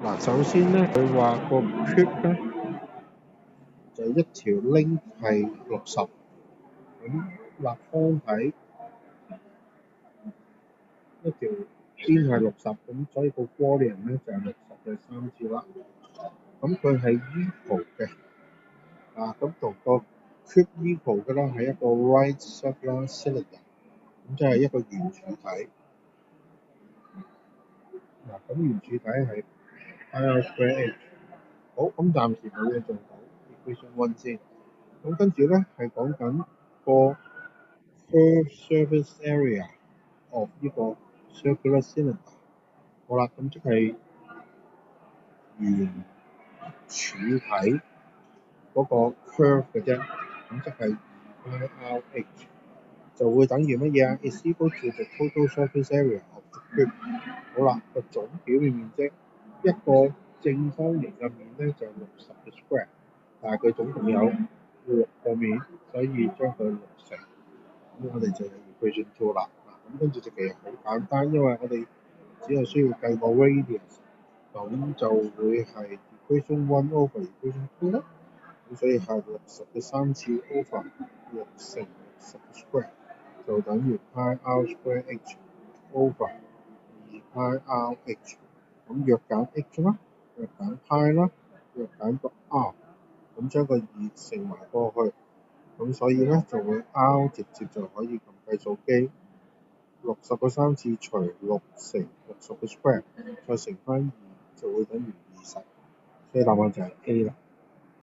嗱，首先咧，佢話個 cube 咧就一條 link 係60，咁立方體一條邊係60，咁所以個 volume 咧就係60嘅3次啦。咁佢係 equal 嘅，咁同個 cube equal 嘅啦，係一個 right circular cylinder，咁即係一個圓柱體。咁圓柱體係 pi square h。好，咁暫時冇嘢做到 equation 1先。咁跟住咧係講緊個 curved surface area of 呢個 circular cylinder。好啦，咁即係圓柱體嗰個 curve 嘅啫，咁即係 2πr_h 就會等於乜嘢啊 ？is equal to the total surface area of the cube。好啦，個總表面面積一個正方形嘅面咧就60嘅 square，但係佢總共有6個面，所以將佢6乘。咁我哋就有 equation 2啦。咁跟住就其實好簡單，因為我哋只係需要計個 radius，咁就會係 equation 1 over equation 2啦。咁所以係60嘅3次 over 6乘60嘅 square，就等於 pi r square h over 2πr_h。咁若減 h 啦，若減 pi 啦，若減個 r，咁將個2乘埋過去，咁所以咧就會 r 直接就可以撳計數機，60嘅3次除6乘60嘅 square，再乘翻2就會等於20，所以答案就係 A 啦。